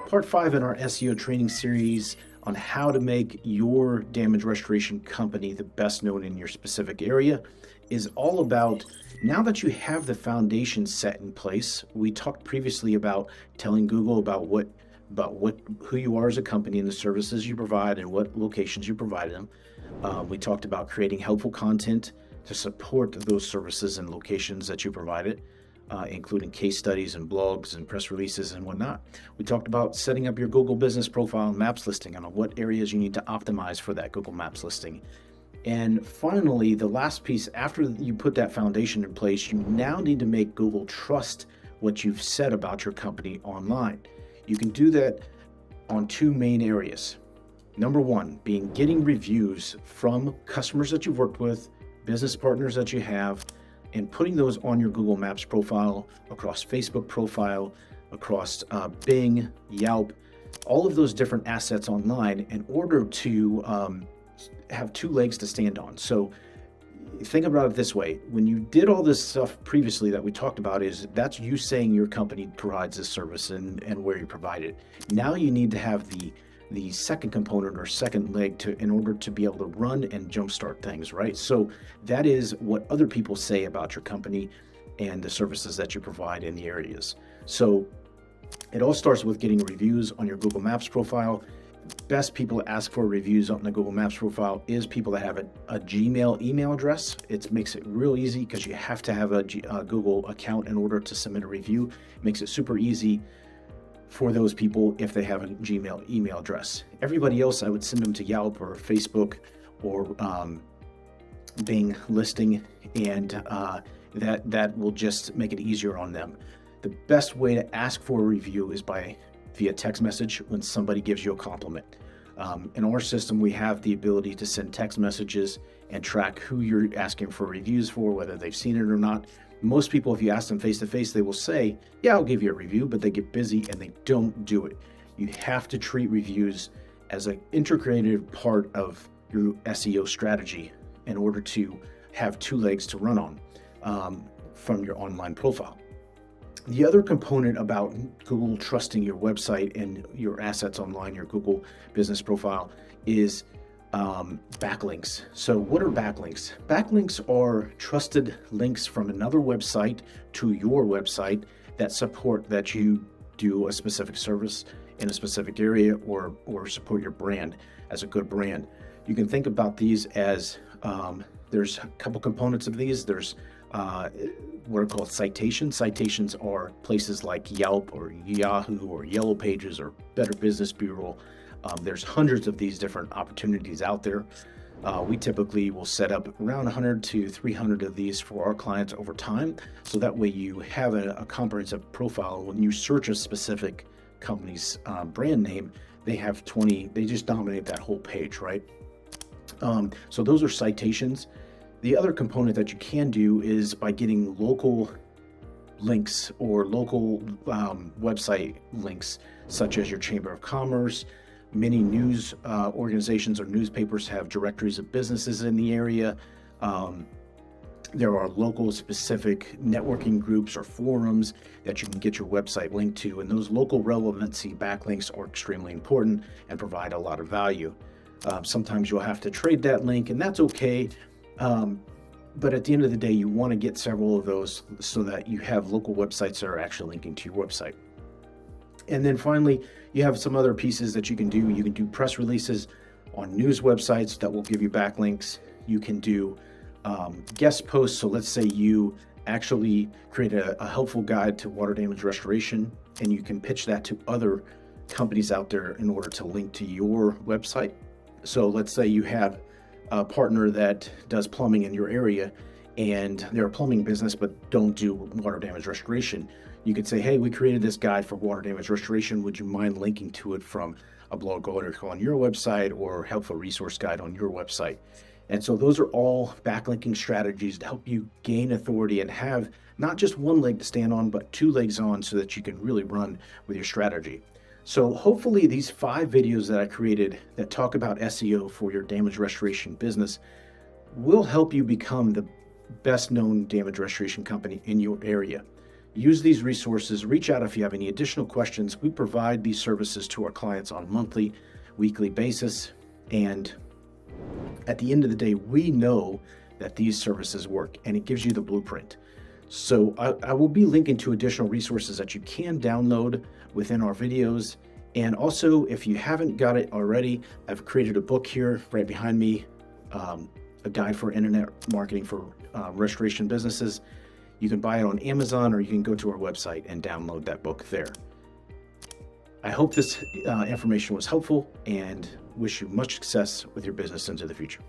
Part 5 in our SEO training series on how to make your damage restoration company the best known in your specific area is all about, now that you have the foundation set in place. We talked previously about telling Google about who you are as a company and the services you provide and what locations you provide them. We talked about creating helpful content to support those services and locations that you provided, including case studies and blogs and press releases and whatnot. We talked about setting up your Google business profile and maps listing and on what areas you need to optimize for that Google Maps listing. And finally, the last piece, after you put that foundation in place, you now need to make Google trust what you've said about your company online. You can do that on two main areas. Number one, being getting reviews from customers that you've worked with, business partners that you have, and putting those on your Google Maps profile, across Facebook profile, across Bing, Yelp, all of those different assets online in order to have two legs to stand on. So think about it this way. When you did all this stuff previously that we talked about, that's you saying your company provides this service and where you provide it. Now you need to have the second component or second leg in order to be able to run and jumpstart things, right? So that is what other people say about your company and the services that you provide in the areas. So it all starts with getting reviews on your Google Maps profile. Best people to ask for reviews on the Google Maps profile is people that have a Gmail email address. It makes it real easy because you have to have a Google account in order to submit a review. It makes it super easy for those people if they have a Gmail email address. Everybody else, I would send them to Yelp or Facebook or Bing listing, and that will just make it easier on them. The best way to ask for a review is via text message when somebody gives you a compliment. In our system, we have the ability to send text messages and track who you're asking for reviews for, whether they've seen it or not. Most people, if you ask them face to face, they will say, yeah, I'll give you a review, but they get busy and they don't do it. You have to treat reviews as an integrated part of your SEO strategy in order to have two legs to run on from your online profile. The other component about Google trusting your website and your assets online, your Google business profile, is backlinks. So what are backlinks? Backlinks are trusted links from another website to your website that support that you do a specific service in a specific area or support your brand as a good brand. You can think about these as there's a couple components of these. There's what are called citations. Citations are places like Yelp or Yahoo or Yellow Pages or Better Business Bureau. There's hundreds of these different opportunities out there. We typically will set up around 100 to 300 of these for our clients over time. So that way you have a comprehensive profile. When you search a specific company's brand name, they just dominate that whole page, right? So those are citations. The other component that you can do is by getting local links or local website links, such as your Chamber of Commerce. Many news organizations or newspapers have directories of businesses in the area. There are local specific networking groups or forums that you can get your website linked to, and those local relevancy backlinks are extremely important and provide a lot of value. Sometimes you'll have to trade that link, and that's okay. But at the end of the day, you want to get several of those so that you have local websites that are actually linking to your website. And then finally, you have some other pieces that you can do. You can do press releases on news websites that will give you backlinks. You can do guest posts. So let's say you actually create a helpful guide to water damage restoration, and you can pitch that to other companies out there in order to link to your website. So let's say you have a partner that does plumbing in your area and they're a plumbing business but don't do water damage restoration. You could say, hey, we created this guide for water damage restoration. Would you mind linking to it from a blog article on your website or helpful resource guide on your website? And so those are all backlinking strategies to help you gain authority and have not just one leg to stand on, but two legs on so that you can really run with your strategy. So hopefully these 5 videos that I created that talk about SEO for your damage restoration business will help you become the best known damage restoration company in your area. Use these resources. Reach out if you have any additional questions. We provide these services to our clients on a monthly, weekly basis. And at the end of the day, we know that these services work, and it gives you the blueprint. So I will be linking to additional resources that you can download within our videos. And also, if you haven't got it already, I've created a book here right behind me, a guide for internet marketing for restoration businesses. You can buy it on Amazon, or you can go to our website and download that book there. I hope this information was helpful, and wish you much success with your business into the future.